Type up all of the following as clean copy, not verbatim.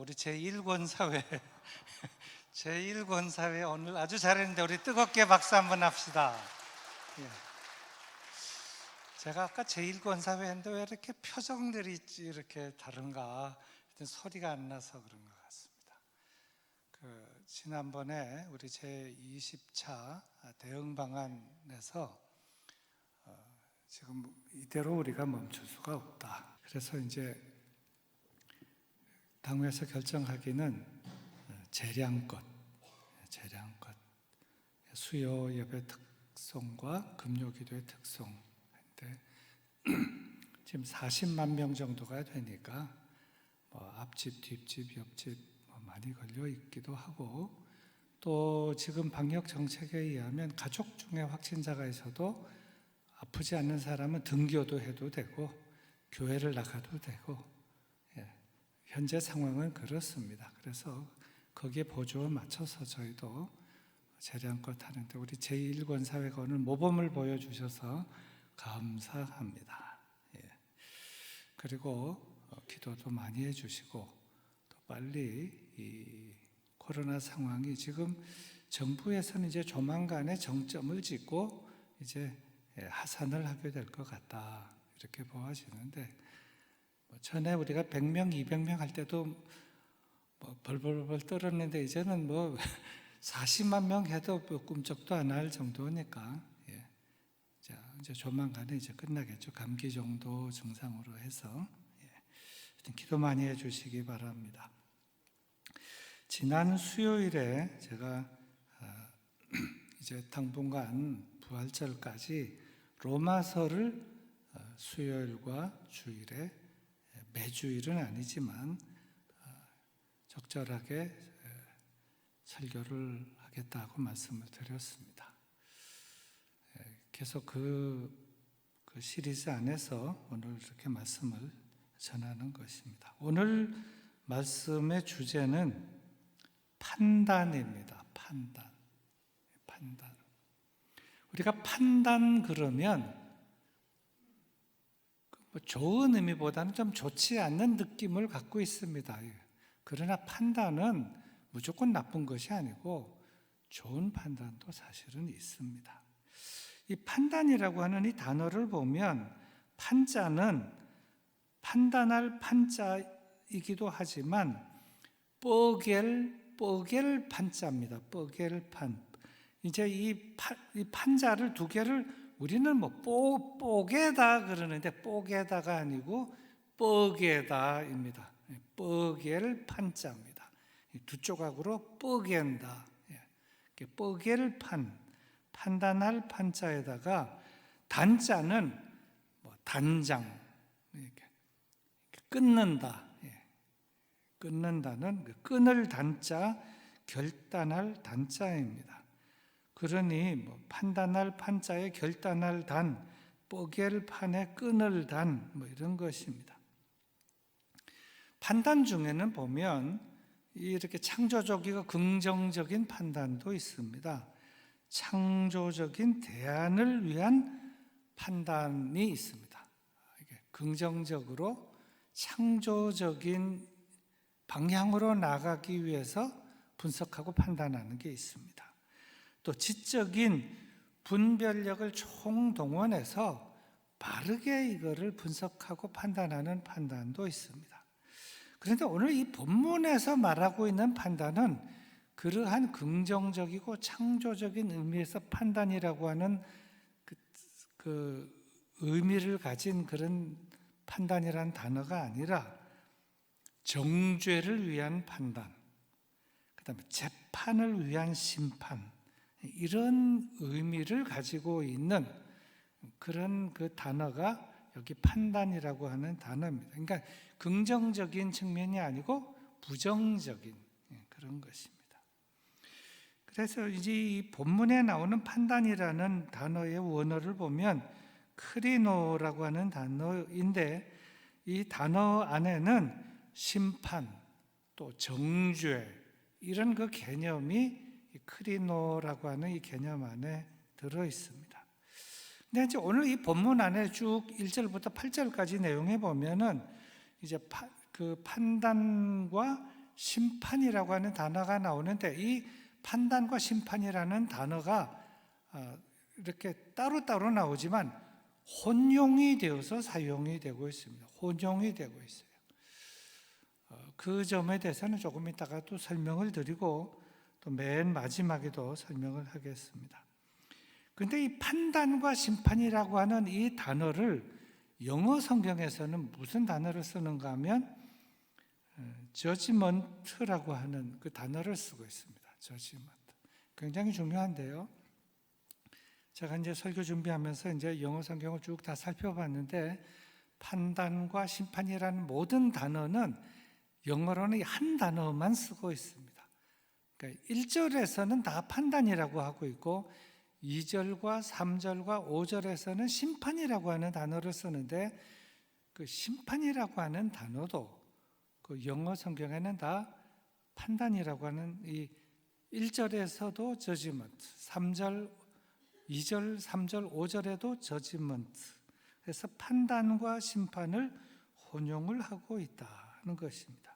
우리 제1권 사회 제1권 사회 오늘 아주 잘했는데 우리 뜨겁게 박수 한번 합시다. 예. 제가 아까 제1권 사회 했는데 왜 이렇게 표정들이 이렇게 다른가? 소리가 안 나서 그런 것 같습니다. 지난번에 우리 제20차 대응 방안에서 지금 이대로 우리가 멈출 수가 없다. 그래서 이제 당회에서 결정하기는 재량껏 수요 예배 특성과 금요 기도의 특성인데 지금 40만 명 정도가 되니까 앞집, 뒷집, 옆집 많이 걸려 있기도 하고, 또 지금 방역 정책에 의하면 가족 중에 확진자가 있어도 아프지 않는 사람은 등교도 해도 되고 교회를 나가도 되고, 현재 상황은 그렇습니다. 그래서 거기에 보조에 맞춰서 저희도 재량껏 하는데, 우리 제1권 사회가 오늘 모범을 보여주셔서 감사합니다. 그리고 기도도 많이 해주시고, 또 빨리 이 코로나 상황이 지금 정부에서는 이제 조만간에 정점을 찍고 이제 하산을 하게 될 것 같다, 이렇게 보아지는데, 전에 우리가 100명, 200명 할 때도 벌벌벌 떨었는데 이제는 40만 명 해도 꿈쩍도 안 할 정도니까, 자, 이제 조만간에 이제 끝나겠죠. 감기 정도 증상으로 해서. 기도 많이 해주시기 바랍니다. 지난 수요일에 제가 이제 당분간 부활절까지 로마서를 수요일과 주일에, 매주일은 아니지만 적절하게 설교를 하겠다고 말씀을 드렸습니다. 계속 그 시리즈 안에서 오늘 이렇게 말씀을 전하는 것입니다. 오늘 말씀의 주제는 판단입니다. 판단. 우리가 판단 그러면 좋은 의미보다는 좀 좋지 않는 느낌을 갖고 있습니다. 그러나 판단은 무조건 나쁜 것이 아니고 좋은 판단도 사실은 있습니다. 이 판단이라고 하는 이 단어를 보면, 판자는 판단할 판자이기도 하지만 뻐겔 판자입니다. 뻐겔 판. 이제 이 판자를 두 개를 우리는 뽀개다 그러는데, 뽀개다가 아니고 뻐개다입니다. 뻐겔 판자입니다. 두 조각으로 뻐갠다. 뻐겔 판단할 판자에다가 단자는 단장, 끊는다. 끊는다는 끊을 단자, 결단할 단자입니다. 그러니 판단할 판자에 결단할 단, 뻐갤 판에 끊을 단, 이런 것입니다. 판단 중에는 보면 이렇게 창조적이고 긍정적인 판단도 있습니다. 창조적인 대안을 위한 판단이 있습니다. 긍정적으로 창조적인 방향으로 나가기 위해서 분석하고 판단하는 게 있습니다. 또 지적인 분별력을 총동원해서 바르게 이거를 분석하고 판단하는 판단도 있습니다. 그런데 오늘 이 본문에서 말하고 있는 판단은 그러한 긍정적이고 창조적인 의미에서 판단이라고 하는 그 의미를 가진 그런 판단이라는 단어가 아니라 정죄를 위한 판단, 그다음에 재판을 위한 심판, 이런 의미를 가지고 있는 그런 그 단어가 여기 판단이라고 하는 단어입니다. 그러니까 긍정적인 측면이 아니고 부정적인 그런 것입니다. 그래서 이제 이 본문에 나오는 판단이라는 단어의 원어를 보면 크리노라고 하는 단어인데, 이 단어 안에는 심판, 또 정죄, 이런 그 개념이 크리노라고 하는 이 개념 안에 들어 있습니다. 근데 이제 오늘 이 본문 안에 쭉 1절부터 8절까지 내용에 보면은 이제 그 판단과 심판이라고 하는 단어가 나오는데, 이 판단과 심판이라는 단어가 이렇게 따로따로 나오지만 혼용이 되어서 사용이 되고 있습니다. 혼용이 되고 있어요. 그 점에 대해서는 조금 이따가 또 설명을 드리고 또 맨 마지막에도 설명을 하겠습니다. 그런데 이 판단과 심판이라고 하는 이 단어를 영어 성경에서는 무슨 단어를 쓰는가 하면 judgment라고 하는 그 단어를 쓰고 있습니다. judgment. 굉장히 중요한데요. 제가 이제 설교 준비하면서 이제 영어 성경을 쭉 다 살펴봤는데, 판단과 심판이라는 모든 단어는 영어로는 한 단어만 쓰고 있습니다. 그러니까 1절에서는 다 판단이라고 하고 있고 2절과 3절과 5절에서는 심판이라고 하는 단어를 쓰는데, 그 심판이라고 하는 단어도 그 영어 성경에는 다 판단이라고 하는 이 1절에서도 judgment, 3절, 2절, 3절, 5절에도 judgment. 그래서 판단과 심판을 혼용을 하고 있다는 것입니다.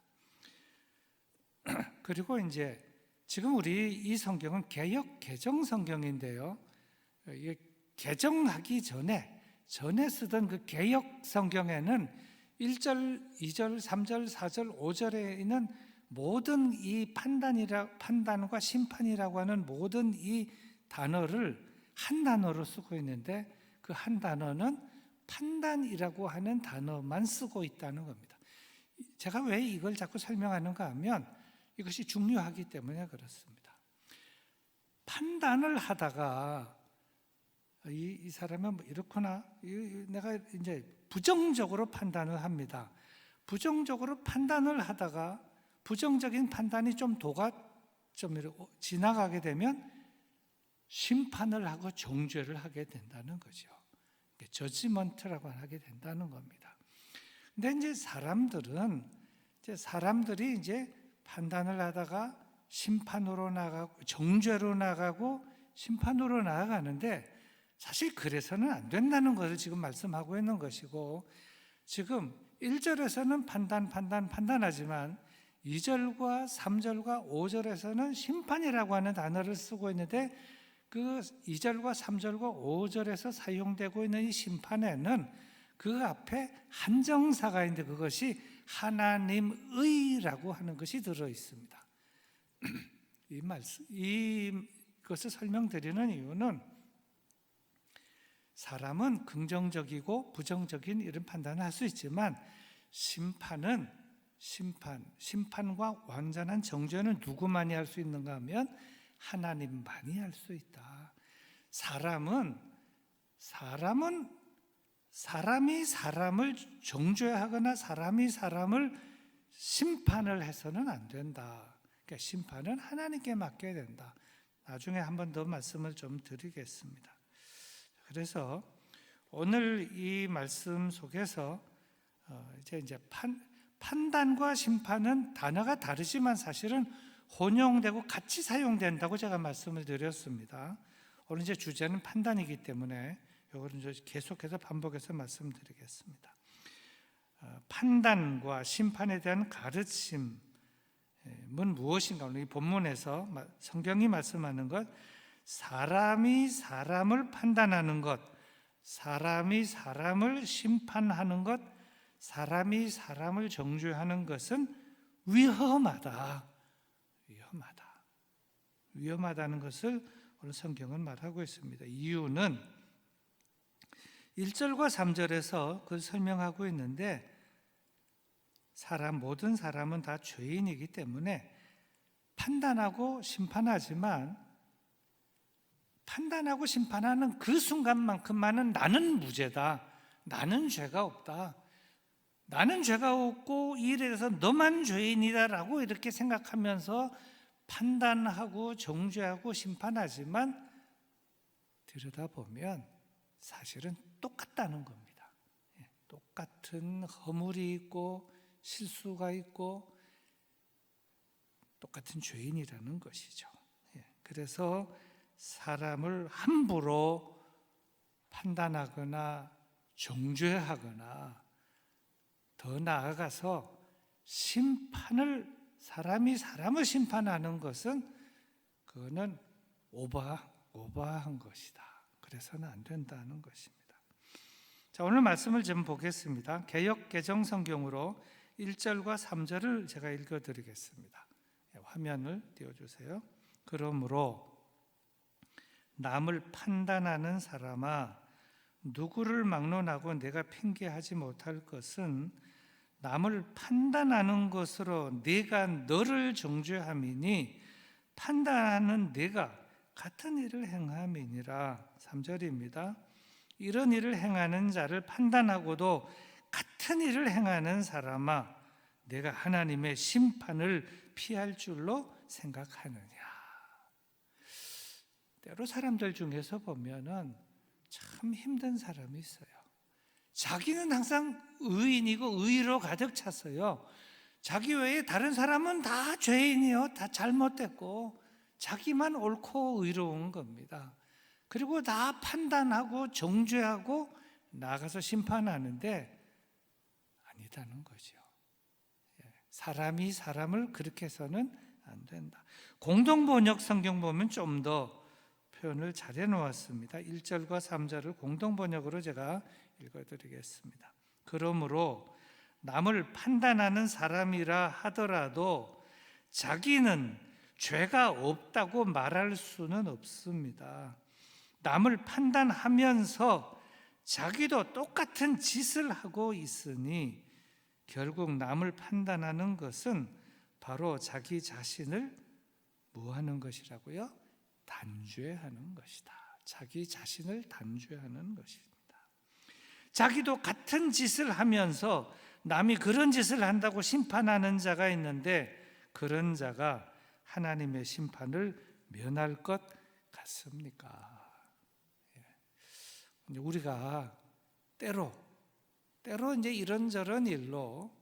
그리고 이제 지금 우리 이 성경은 개역 개정 성경인데요. 이게 개정하기 전에 쓰던 그 개역 성경에는 1절, 2절, 3절, 4절, 5절에 있는 모든 이 판단과 심판이라고 하는 모든 이 단어를 한 단어로 쓰고 있는데, 그 한 단어는 판단이라고 하는 단어만 쓰고 있다는 겁니다. 제가 왜 이걸 자꾸 설명하는가 하면 이것이 중요하기 때문에 그렇습니다. 판단을 하다가 이 사람은 뭐 이렇구나, 내가 이제 부정적으로 판단을 합니다. 부정적으로 판단을 하다가 부정적인 판단이 좀 지나가게 되면 심판을 하고 정죄를 하게 된다는 거죠. 저지먼트라고 하게 된다는 겁니다. 근데 이제 사람들이 이제 판단을 하다가 심판으로 나가고 정죄로 나가고 심판으로 나아가는데, 사실 그래서는 안 된다는 것을 지금 말씀하고 있는 것이고, 지금 1절에서는 판단하지만 2절과 3절과 5절에서는 심판이라고 하는 단어를 쓰고 있는데, 그 2절과 3절과 5절에서 사용되고 있는 이 심판에는 그 앞에 한정사가 있는데 그것이 하나님의라고 하는 것이 들어 있습니다. 이것을 설명드리는 이유는, 사람은 긍정적이고 부정적인 이런 판단을 할 수 있지만 심판과 완전한 정죄는 누구만이 할 수 있는가 하면 하나님만이 할 수 있다. 사람이 사람을 정죄하거나 사람이 사람을 심판을 해서는 안 된다. 그러니까 심판은 하나님께 맡겨야 된다. 나중에 한 번 더 말씀을 좀 드리겠습니다. 그래서 오늘 이 말씀 속에서 이제 판단과 심판은 단어가 다르지만 사실은 혼용되고 같이 사용된다고 제가 말씀을 드렸습니다. 오늘 이제 주제는 판단이기 때문에 이거는 계속해서 반복해서 말씀드리겠습니다. 판단과 심판에 대한 가르침은 무엇인가? 오늘 이 본문에서 성경이 말씀하는 것, 사람이 사람을 판단하는 것, 사람이 사람을 심판하는 것, 사람이 사람을 정죄하는 것은 위험하다는 것을 오늘 성경은 말하고 있습니다. 이유는 1절과 3절에서 그걸 설명하고 있는데, 모든 사람은 다 죄인이기 때문에 판단하고 심판하지만, 판단하고 심판하는 그 순간만큼만은 나는 무죄다, 나는 죄가 없다, 나는 죄가 없고 이 일에 대해서 너만 죄인이다라고 이렇게 생각하면서 판단하고 정죄하고 심판하지만, 들여다보면 사실은 똑같다는 겁니다. 똑같은 허물이 있고 실수가 있고 똑같은 죄인이라는 것이죠. 그래서 사람을 함부로 판단하거나 정죄하거나 더 나아가서 심판을 사람이 사람을 심판하는 것은 그거는 오버한 것이다. 그래서는 안 된다는 것입니다. 자, 오늘 말씀을 좀 보겠습니다. 개역 개정 성경으로 1절과 3절을 제가 읽어드리겠습니다. 화면을 띄워주세요. 그러므로 남을 판단하는 사람아, 누구를 막론하고 내가 핑계하지 못할 것은 남을 판단하는 것으로 네가 너를 정죄함이니 판단하는 네가 같은 일을 행함이니라. 3절입니다. 이런 일을 행하는 자를 판단하고도 같은 일을 행하는 사람아, 내가 하나님의 심판을 피할 줄로 생각하느냐. 때로 사람들 중에서 보면은 참 힘든 사람이 있어요. 자기는 항상 의인이고 의로 가득 찼어요. 자기 외에 다른 사람은 다 죄인이요, 다 잘못됐고 자기만 옳고 의로운 겁니다. 그리고 다 판단하고 정죄하고 나가서 심판하는데 아니다는 거죠. 사람이 사람을 그렇게 해서는 안 된다. 공동번역 성경 보면 좀 더 표현을 잘 해놓았습니다. 1절과 3절을 공동번역으로 제가 읽어드리겠습니다. 그러므로 남을 판단하는 사람이라 하더라도 자기는 죄가 없다고 말할 수는 없습니다. 남을 판단하면서 자기도 똑같은 짓을 하고 있으니 결국 남을 판단하는 것은 바로 자기 자신을 뭐하는 것이라고요? 단죄하는 것이다. 자기 자신을 단죄하는 것입니다. 자기도 같은 짓을 하면서 남이 그런 짓을 한다고 심판하는 자가 있는데 그런 자가 하나님의 심판을 면할 것 같습니까? 우리가 때로 이제 이런저런 일로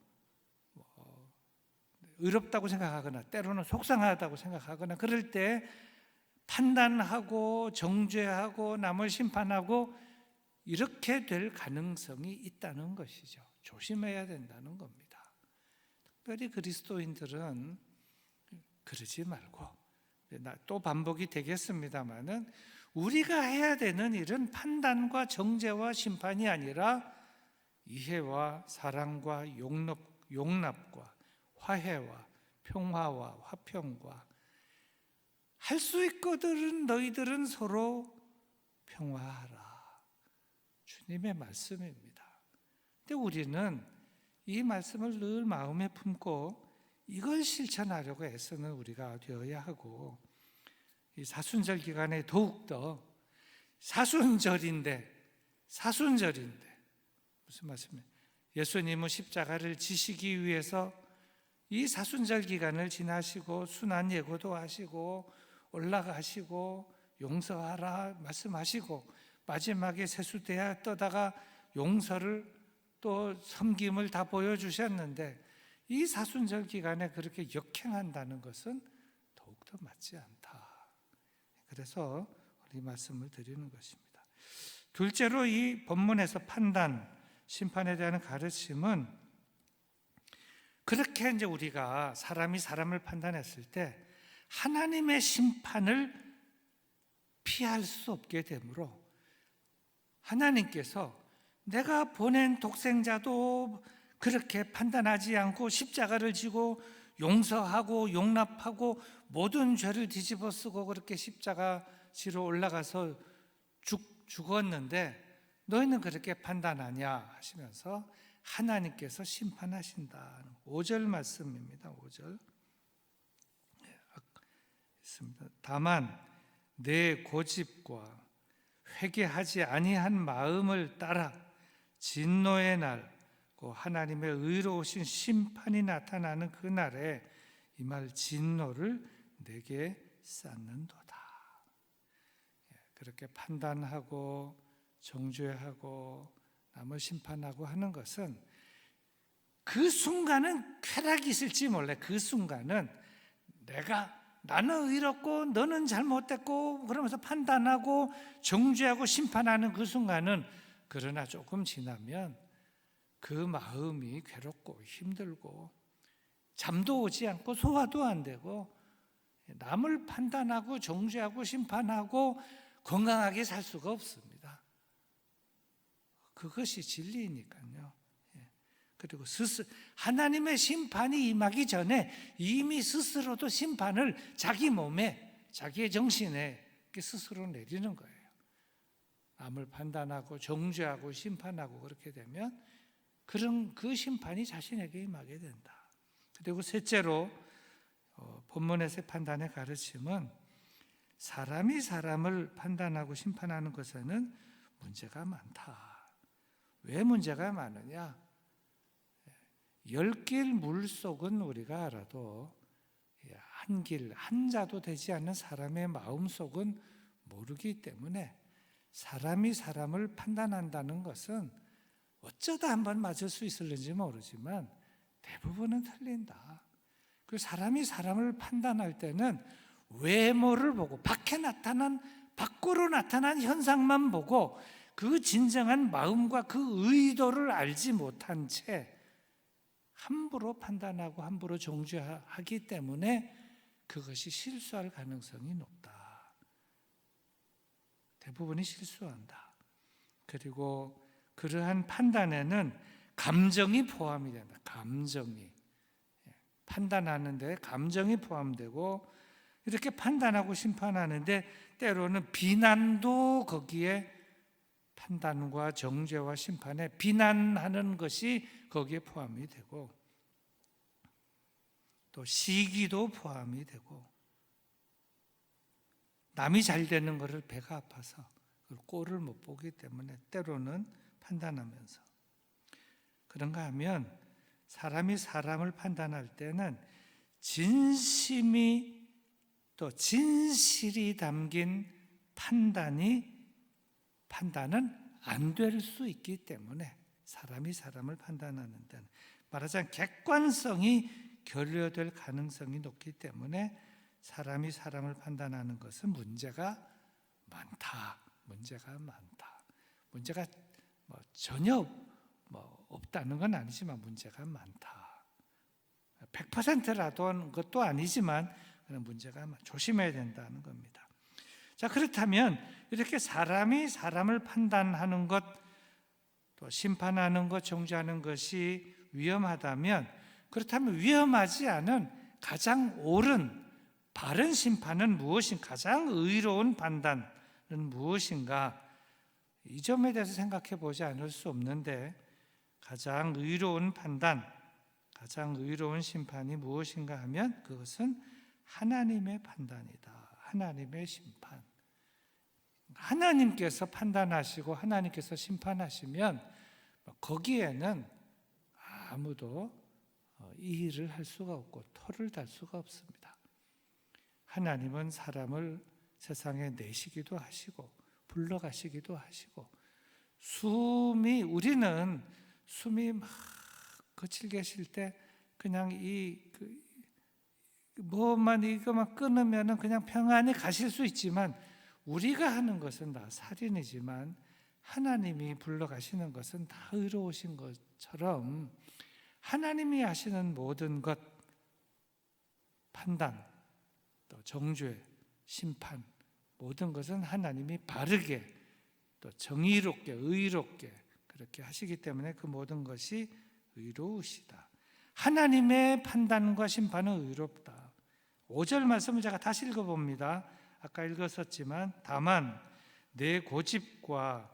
의롭다고 생각하거나 때로는 속상하다고 생각하거나 그럴 때 판단하고 정죄하고 남을 심판하고 이렇게 될 가능성이 있다는 것이죠. 조심해야 된다는 겁니다. 특별히 그리스도인들은 그러지 말고, 또 반복이 되겠습니다마는 우리가 해야 되는 일은 판단과 정죄와 심판이 아니라 이해와 사랑과 용납과 화해와 평화와 화평과 할 수 있거든 너희들은 서로 평화하라. 주님의 말씀입니다. 근데 우리는 이 말씀을 늘 마음에 품고 이걸 실천하려고 애쓰는 우리가 되어야 하고, 이 사순절 기간에 더욱더 사순절인데 무슨 말씀이에요? 예수님은 십자가를 지시기 위해서 이 사순절 기간을 지나시고 순환 예고도 하시고 올라가시고 용서하라 말씀하시고 마지막에 세수대야 떠다가 용서를 또 섬김을 다 보여주셨는데 이 사순절 기간에 그렇게 역행한다는 것은 더욱더 맞지 않다. 그래서 이 말씀을 드리는 것입니다. 둘째로 이 본문에서 판단, 심판에 대한 가르침은 그렇게 이제 우리가 사람이 사람을 판단했을 때 하나님의 심판을 피할 수 없게 되므로 하나님께서 내가 보낸 독생자도 그렇게 판단하지 않고 십자가를 지고 용서하고 용납하고 모든 죄를 뒤집어 쓰고 그렇게 십자가 지로 올라가서 죽었는데 너희는 그렇게 판단하냐 하시면서 하나님께서 심판하신다. 5절 말씀입니다. 5절. 다만 내 고집과 회개하지 아니한 마음을 따라 진노의 날 하나님의 의로우신 심판이 나타나는 그날에 이 말 진노를 내게 쌓는도다. 그렇게 판단하고 정죄하고 남을 심판하고 하는 것은 그 순간은 쾌락이 있을지 몰라. 그 순간은 나는 의롭고 너는 잘못됐고 그러면서 판단하고 정죄하고 심판하는 그 순간은, 그러나 조금 지나면 그 마음이 괴롭고 힘들고 잠도 오지 않고 소화도 안 되고 남을 판단하고 정죄하고 심판하고 건강하게 살 수가 없습니다. 그것이 진리니까요. 그리고 하나님의 심판이 임하기 전에 이미 스스로도 심판을 자기 몸에, 자기의 정신에 스스로 내리는 거예요. 남을 판단하고 정죄하고 심판하고 그렇게 되면 그 심판이 자신에게 임하게 된다. 그리고 셋째로 본문에서의 판단의 가르침은 사람이 사람을 판단하고 심판하는 것에는 문제가 많다. 왜 문제가 많으냐? 10길 물속은 우리가 알아도 한 길, 한 자도 되지 않는 사람의 마음속은 모르기 때문에 사람이 사람을 판단한다는 것은 어쩌다 한번 맞을 수 있을는지 모르지만 대부분은 틀린다. 그리고 사람이 사람을 판단할 때는 외모를 보고 밖으로 나타난 현상만 보고 그 진정한 마음과 그 의도를 알지 못한 채 함부로 판단하고 함부로 정죄하기 때문에 그것이 실수할 가능성이 높다. 대부분이 실수한다. 그리고 그러한 판단에는 감정이 포함이 된다. 감정이. 판단하는데 감정이 포함되고 이렇게 판단하고 심판하는데 때로는 비난도 거기에 판단과 정죄와 심판에 비난하는 것이 거기에 포함이 되고 또 시기도 포함이 되고 남이 잘 되는 것을 배가 아파서 꼴을 못 보기 때문에 때로는 판단하면서 그런가 하면 사람이 사람을 판단할 때는 진심이 또 진실이 담긴 판단은 안 될 수 있기 때문에 사람이 사람을 판단하는 데는 말하자면 객관성이 결여될 가능성이 높기 때문에 사람이 사람을 판단하는 것은 문제가 많다. 문제가 전혀 없다는 건 아니지만 문제가 많다. 100%라도 것도 아니지만 문제가 조심해야 된다는 겁니다. 자, 그렇다면 이렇게 사람이 사람을 판단하는 것, 또 심판하는 것, 정죄하는 것이 위험하다면 그렇다면 위험하지 않은 가장 옳은 바른 심판은 무엇인가? 가장 의로운 판단은 무엇인가? 이 점에 대해서 생각해 보지 않을 수 없는데 가장 의로운 판단, 가장 의로운 심판이 무엇인가 하면 그것은 하나님의 판단이다. 하나님의 심판. 하나님께서 판단하시고 하나님께서 심판하시면 거기에는 아무도 이의를 할 수가 없고 토를 달 수가 없습니다. 하나님은 사람을 세상에 내시기도 하시고 불러가시기도 하시고 우리는 숨이 막 거칠게 쉴 때 그냥 이거만 끊으면 그냥 평안히 가실 수 있지만 우리가 하는 것은 다 살인이지만 하나님이 불러가시는 것은 다 의로우신 것처럼 하나님이 하시는 모든 것, 판단, 또 정죄, 심판, 모든 것은 하나님이 바르게 또 정의롭게 의롭게 그렇게 하시기 때문에 그 모든 것이 의로우시다. 하나님의 판단과 심판은 의롭다. 5절 말씀을 제가 다시 읽어봅니다. 아까 읽었었지만 다만 내 고집과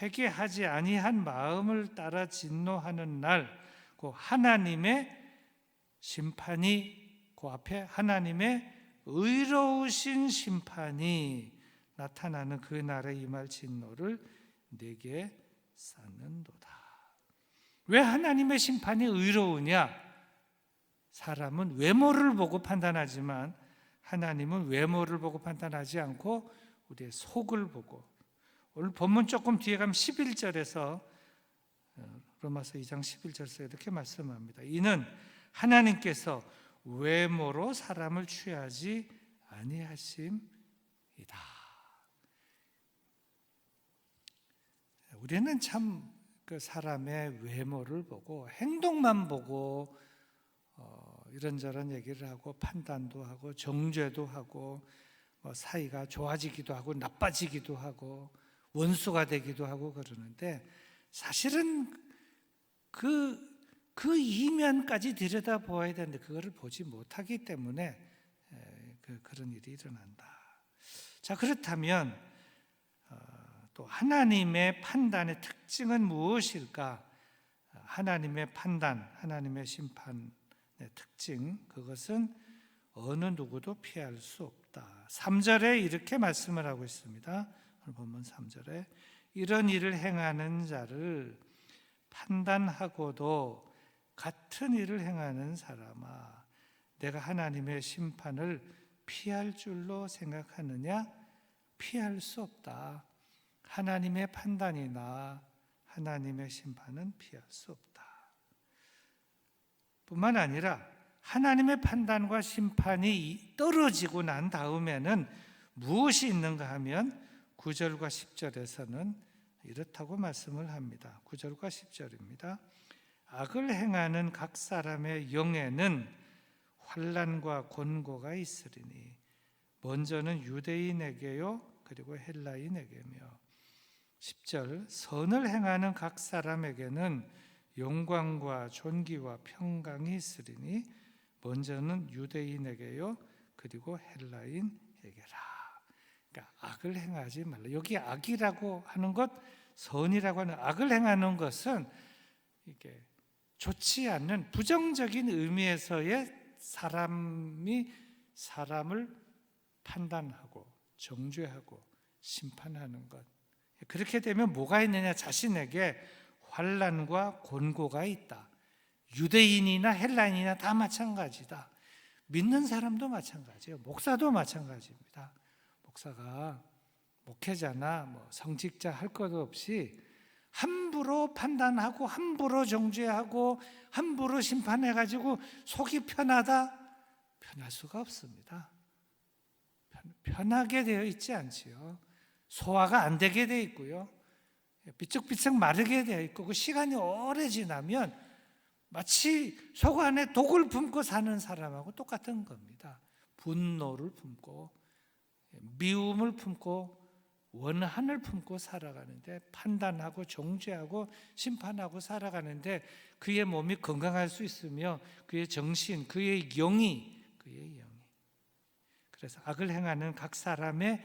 회개하지 아니한 마음을 따라 진노하는 날 그 하나님의 심판이 그 앞에 하나님의 의로우신 심판이 나타나는 그 날에 임할 진노를 내게 쌓는도다. 왜 하나님의 심판이 의로우냐? 사람은 외모를 보고 판단하지만 하나님은 외모를 보고 판단하지 않고 우리의 속을 보고 오늘 본문 조금 뒤에 가면 11절에서 로마서 2장 11절에서 이렇게 말씀합니다. 이는 하나님께서 외모로 사람을 취하지 아니하심이다. 우리는 참 그 사람의 외모를 보고 행동만 보고 이런저런 얘기를 하고 판단도 하고 정죄도 하고 사이가 좋아지기도 하고 나빠지기도 하고 원수가 되기도 하고 그러는데 사실은 그 이면까지 들여다보아야 되는데 그거를 보지 못하기 때문에 그런 일이 일어난다. 자, 그렇다면 또 하나님의 판단의 특징은 무엇일까? 하나님의 판단, 하나님의 심판의 특징, 그것은 어느 누구도 피할 수 없다. 3절에 이렇게 말씀을 하고 있습니다. 오늘 본문 3절에 이런 일을 행하는 자를 판단하고도 같은 일을 행하는 사람아, 내가 하나님의 심판을 피할 줄로 생각하느냐? 피할 수 없다. 하나님의 판단이나 하나님의 심판은 피할 수 없다. 뿐만 아니라 하나님의 판단과 심판이 떨어지고 난 다음에는 무엇이 있는가 하면 9절과 10절에서는 이렇다고 말씀을 합니다. 9절과 10절입니다. 악을 행하는 각 사람의 영에는 환난과 곤고가 있으리니 먼저는 유대인에게요 그리고 헬라인에게며 10절 선을 행하는 각 사람에게는 영광과 존귀와 평강이 있으리니 먼저는 유대인에게요 그리고 헬라인에게라. 그러니까 악을 행하지 말라. 여기 악이라고 하는 것, 선이라고 하는 악을 행하는 것은 이게 좋지 않는 부정적인 의미에서의 사람이 사람을 판단하고 정죄하고 심판하는 것. 그렇게 되면 뭐가 있느냐? 자신에게 환난과 곤고가 있다. 유대인이나 헬라인이나 다 마찬가지다. 믿는 사람도 마찬가지예요. 목사도 마찬가지입니다. 목사가 목회자나 성직자 할 것 없이 함부로 판단하고 함부로 정죄하고 함부로 심판해가지고 속이 편하다? 편할 수가 없습니다. 편하게 되어 있지 않지요. 소화가 안 되게 되어 있고요. 삐쩍삐쩍 마르게 되어 있고 그 시간이 오래 지나면 마치 속 안에 독을 품고 사는 사람하고 똑같은 겁니다. 분노를 품고 미움을 품고 원한을 품고 살아가는데 판단하고 정죄하고 심판하고 살아가는데 그의 몸이 건강할 수 있으며 그의 정신, 그의 영이 그래서 악을 행하는 각 사람의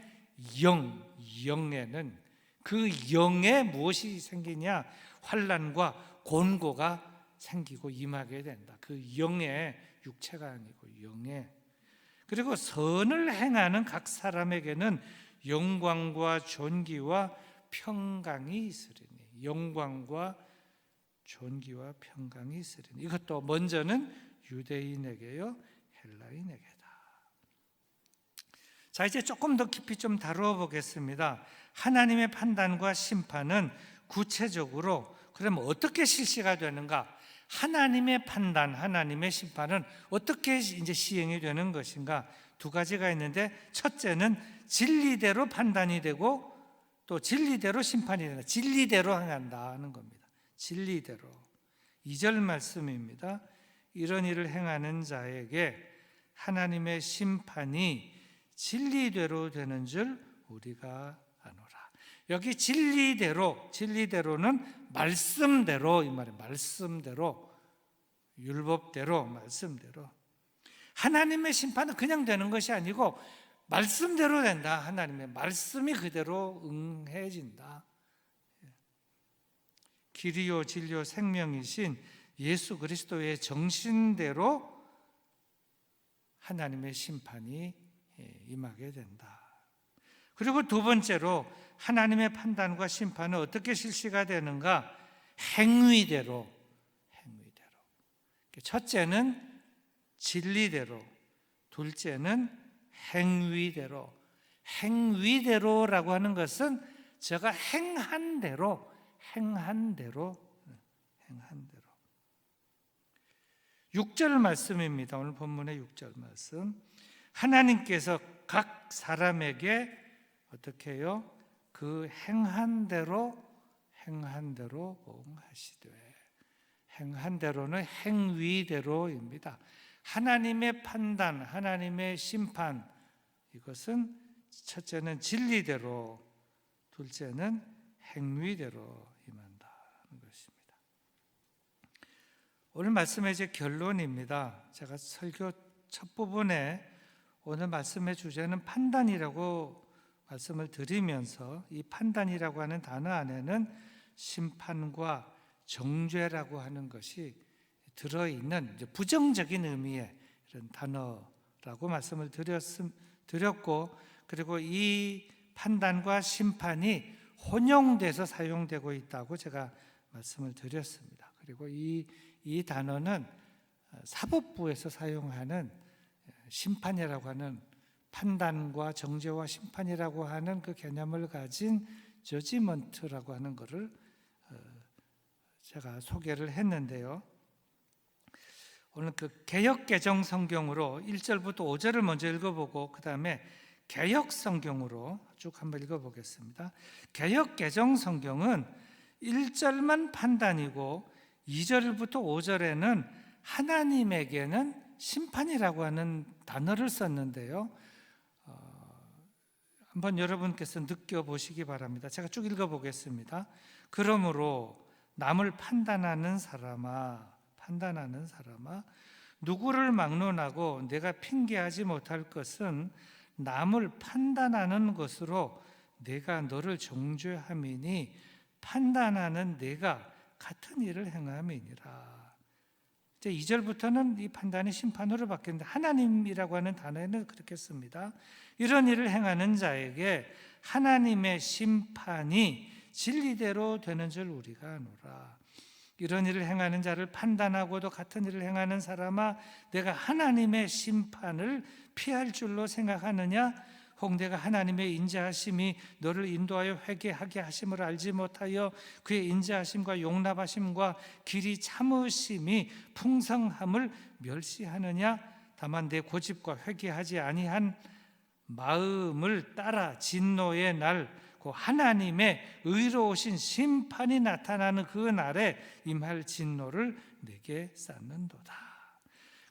영에는 그 영에 무엇이 생기냐? 환난과 곤고가 생기고 임하게 된다. 그 영에, 육체가 아니고 영에. 그리고 선을 행하는 각 사람에게는 영광과 존귀와 평강이 있으리니 영광과 존귀와 평강이 있으리니 이것도 먼저는 유대인에게요 헬라인에게다. 자, 이제 조금 더 깊이 좀 다루어 보겠습니다. 하나님의 판단과 심판은 구체적으로 그러면 어떻게 실시가 되는가? 하나님의 판단, 하나님의 심판은 어떻게 이제 시행이 되는 것인가? 두 가지가 있는데 첫째는 진리대로 판단이 되고 또 진리대로 심판이 된다. 진리대로 행한다 하는 겁니다. 진리대로. 2절 말씀입니다. 이런 일을 행하는 자에게 하나님의 심판이 진리대로 되는 줄 우리가 아노라. 여기 진리대로는 말씀대로 이 말이에요. 말씀대로, 율법대로, 말씀대로. 하나님의 심판은 그냥 되는 것이 아니고 말씀대로 된다. 하나님의 말씀이 그대로 응해진다. 길이요 진리요 생명이신 예수 그리스도의 정신대로 하나님의 심판이 임하게 된다. 그리고 두 번째로 하나님의 판단과 심판은 어떻게 실시가 되는가? 행위대로. 첫째는 진리대로, 둘째는 행위대로. 행위대로라고 하는 것은 제가 행한 대로. 6절 말씀입니다. 오늘 본문의 6절 말씀. 하나님께서 각 사람에게 어떻게 해요? 그 행한 대로 보응하시되. 행한 대로는 행위대로입니다. 하나님의 판단, 하나님의 심판, 이것은 첫째는 진리대로, 둘째는 행위대로 임한다는 것입니다. 오늘 말씀의 이제 결론입니다. 제가 설교 첫 부분에 오늘 말씀의 주제는 판단이라고 말씀을 드리면서 이 판단이라고 하는 단어 안에는 심판과 정죄라고 하는 것이 들어있는 부정적인 의미의 이런 단어라고 말씀을 드렸고, 그리고 이 판단과 심판이 혼용돼서 사용되고 있다고 제가 말씀을 드렸습니다. 그리고 이 단어는 사법부에서 사용하는 심판이라고 하는, 판단과 정죄와 심판이라고 하는 그 개념을 가진 저지먼트라고 하는 것을 제가 소개를 했는데요. 오늘 그 개역 개정 성경으로 1절부터 5절을 먼저 읽어보고 그 다음에 개역 성경으로 쭉 한번 읽어보겠습니다. 개역 개정 성경은 1절만 판단이고 2절부터 5절에는 하나님에게는 심판이라고 하는 단어를 썼는데요. 한번 여러분께서 느껴보시기 바랍니다. 제가 쭉 읽어보겠습니다. 그러므로 남을 판단하는 사람아, 누구를 막론하고 내가 핑계하지 못할 것은 남을 판단하는 것으로 내가 너를 정죄함이니 판단하는 내가 같은 일을 행함이니라. 이제 2절부터는 이 판단이 심판으로 바뀌는데 하나님이라고 하는 단어에는 그렇게 씁니다. 이런 일을 행하는 자에게 하나님의 심판이 진리대로 되는 줄 우리가 아노라. 이런 일을 행하는 자를 판단하고도 같은 일을 행하는 사람아, 내가 하나님의 심판을 피할 줄로 생각하느냐? 혹 내가 하나님의 인자하심이 너를 인도하여 회개하게 하심을 알지 못하여 그의 인자하심과 용납하심과 길이 참으심이 풍성함을 멸시하느냐? 다만 내 고집과 회개하지 아니한 마음을 따라 진노의 날, 그 하나님의 의로우신 심판이 나타나는 그 날에 임할 진노를 내게 쌓는도다.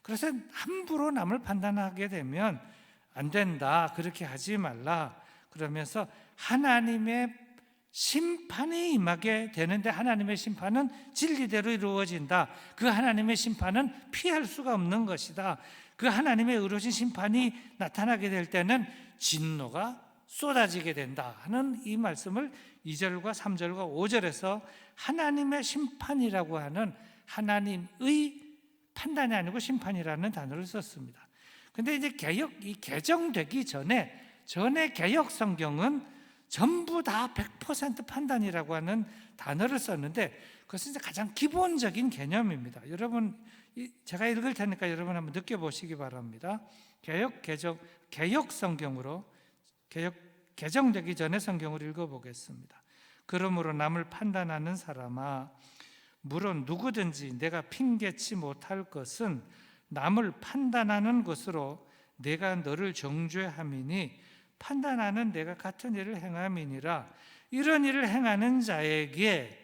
그래서 함부로 남을 판단하게 되면 안 된다, 그렇게 하지 말라 그러면서 하나님의 심판이 임하게 되는데, 하나님의 심판은 진리대로 이루어진다. 그 하나님의 심판은 피할 수가 없는 것이다. 그 하나님의 의로우신 심판이 나타나게 될 때는 진노가 쏟아지게 된다 하는 이 말씀을 2절과 3절과 5절에서 하나님의 심판이라고 하는, 하나님의 판단이 아니고 심판이라는 단어를 썼습니다. 근데 이제 이 개정되기 전에 개역 성경은 전부 다 100% 판단이라고 하는 단어를 썼는데, 그것은 이제 가장 기본적인 개념입니다. 여러분, 제가 읽을 테니까 여러분 한번 느껴보시기 바랍니다. 개역 성경으로, 개정되기 전에 성경을 읽어보겠습니다. 그러므로 남을 판단하는 사람아, 물론 누구든지 내가 핑계치 못할 것은 남을 판단하는 것으로 내가 너를 정죄함이니 판단하는 내가 같은 일을 행함이니라. 이런 일을 행하는 자에게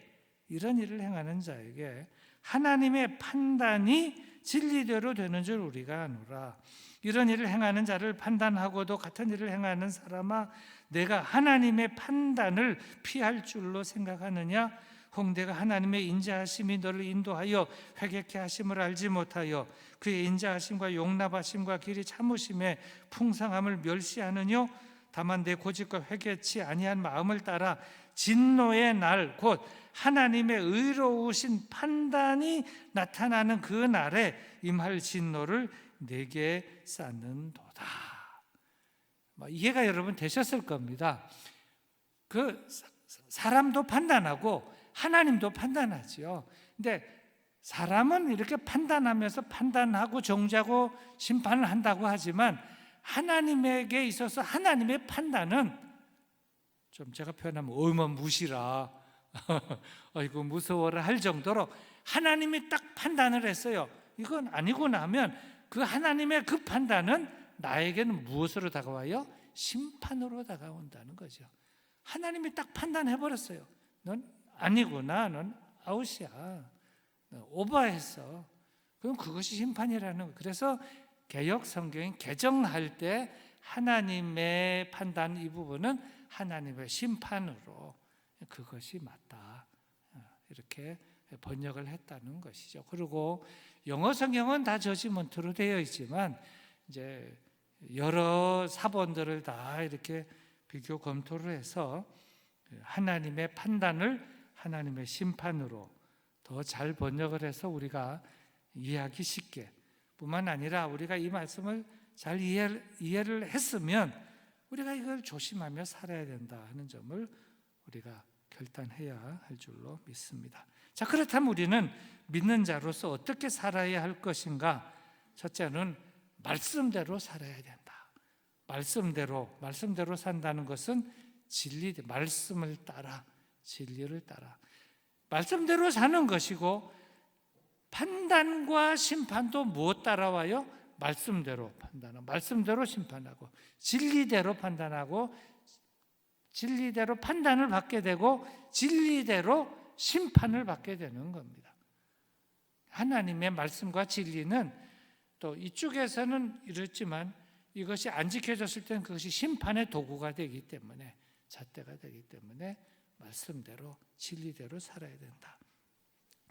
하나님의 판단이 진리대로 되는 줄 우리가 아노라. 이런 일을 행하는 자를 판단하고도 같은 일을 행하는 사람아, 내가 하나님의 판단을 피할 줄로 생각하느냐? 혹 내가 하나님의 인자하심이 너를 인도하여 회개케 하심을 알지 못하여 그의 인자하심과 용납하심과 길이 참으심의 풍성함을 멸시하느뇨? 다만 내 고집과 회개치 아니한 마음을 따라 진노의 날, 곧 하나님의 의로우신 판단이 나타나는 그 날에 임할 진노를 내게 쌓는도다. 이해가 여러분 되셨을 겁니다. 그 사람도 판단하고 하나님도 판단하죠. 근데 사람은 이렇게 판단하면서 판단하고 정죄하고 심판을 한다고 하지만, 하나님에게 있어서 하나님의 판단은 좀 제가 표현하면 어마무시라 아이고 무서워라 할 정도로 하나님이 딱 판단을 했어요. 이건 아니구나 하면 그 하나님의 그 판단은 나에게는 무엇으로 다가와요? 심판으로 다가온다는 거죠. 하나님이 딱 판단해버렸어요. 넌 아니구나, 넌 아웃이야, 넌 오버했어, 그럼 그것이 심판이라는 거예요. 그래서 개역 성경이 개정할 때 하나님의 판단 이 부분은 하나님의 심판으로 그것이 맞다, 이렇게 번역을 했다는 것이죠. 그리고 영어 성경은 다 저지먼트로 되어 있지만 이제 여러 사본들을 다 이렇게 비교 검토를 해서 하나님의 판단을 하나님의 심판으로 더 잘 번역을 해서 우리가 이해하기 쉽게, 뿐만 아니라 우리가 이 말씀을 잘 이해를 했으면 우리가 이걸 조심하며 살아야 된다 하는 점을 우리가 결단해야 할 줄로 믿습니다. 자, 그렇다면 우리는 믿는 자로서 어떻게 살아야 할 것인가? 첫째는 말씀대로 살아야 된다. 말씀대로 산다는 것은 말씀을 따라, 진리를 따라 말씀대로 사는 것이고, 판단과 심판도 무엇 따라와요? 말씀대로 판단하고, 말씀대로 심판하고, 진리대로 판단하고, 진리대로 판단을 받게 되고, 진리대로 심판을 받게 되는 겁니다. 하나님의 말씀과 진리는 또 이쪽에서는 이렇지만 이것이 안 지켜졌을 때는 그것이 심판의 도구가 되기 때문에, 잣대가 되기 때문에 말씀대로, 진리대로 살아야 된다.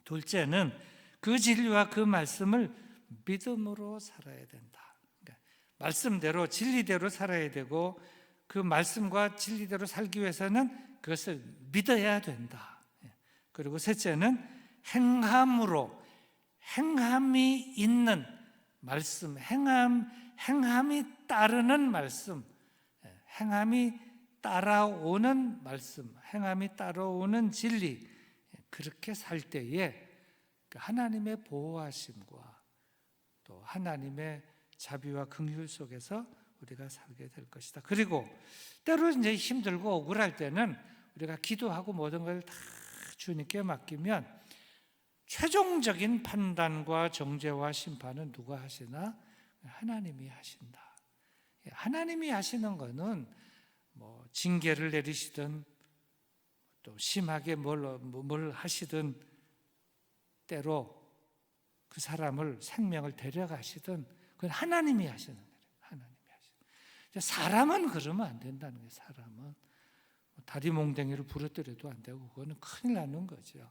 둘째는 그 진리와 그 말씀을 믿음으로 살아야 된다. 그러니까 말씀대로, 진리대로 살아야 되고, 그 말씀과 진리대로 살기 위해서는 그것을 믿어야 된다. 그리고 셋째는 행함이 있는 말씀, 행함이 따르는 말씀, 행함이 따라오는 말씀, 행함이 따라오는 진리, 그렇게 살 때에 하나님의 보호하심과 또 하나님의 자비와 긍휼 속에서 우리가 살게 될 것이다. 그리고 때로 이제 힘들고 억울할 때는 우리가 기도하고 모든 걸 다 주님께 맡기면 최종적인 판단과 정죄와 심판은 누가 하시나? 하나님이 하신다. 하나님이 하시는 것은 뭐 징계를 내리시든 또 심하게 뭘 하시든, 때로 그 사람을 생명을 데려가시든, 그건 하나님이 하시는 거예요. 하나님이 하시는. 사람은 그러면 안 된다는 거예요. 사람은 다리 몽댕이를 부러뜨려도 안 되고 그거는 큰일 나는 거죠.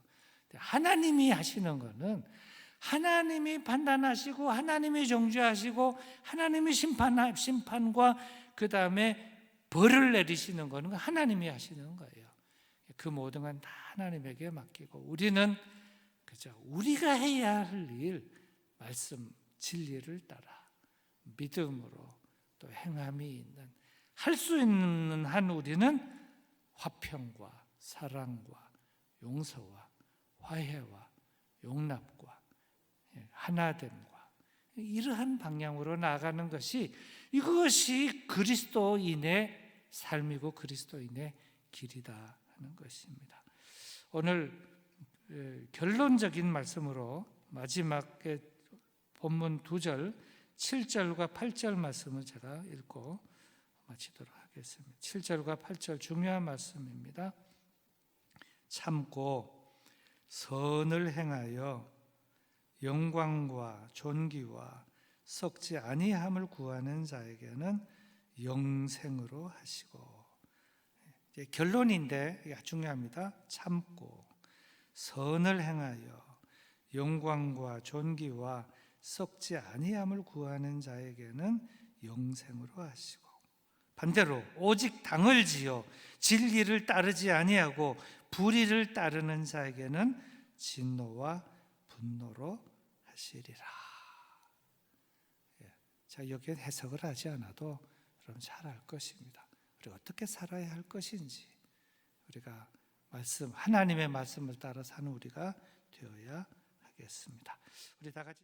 하나님이 하시는 거는 하나님이 판단하시고 하나님이 정죄하시고 하나님이 심판과 그 다음에 벌을 내리시는 거는 하나님이 하시는 거예요. 그 모든 건 다 하나님에게 맡기고, 우리는 그죠, 우리가 해야 할 일, 말씀, 진리를 따라 믿음으로 또 행함이 있는, 할 수 있는 한 우리는 화평과 사랑과 용서와 화해와 용납과 하나됨과 이러한 방향으로 나아가는 것이, 이것이 그리스도인의 삶이고 그리스도인의 길이다 하는 것입니다. 오늘 결론적인 말씀으로 마지막에 본문 2절 7절과 8절 말씀을 제가 읽고 마치도록 하겠습니다. 7절과 8절 중요한 말씀입니다. 참고 선을 행하여 영광과 존귀와 썩지 아니함을 구하는 자에게는 영생으로 하시고, 결론인데 중요합니다. 참고 선을 행하여 영광과 존귀와 썩지 아니함을 구하는 자에게는 영생으로 하시고, 반대로 오직 당을 지어 진리를 따르지 아니하고 불의를 따르는 자에게는 진노와 분노로 하시리라. 자, 여기에 해석을 하지 않아도 여러분 잘 알 것입니다. 우리가 어떻게 살아야 할 것인지, 우리가 하나님의 말씀을 따라 사는 우리가 되어야 하겠습니다. 우리 다 같이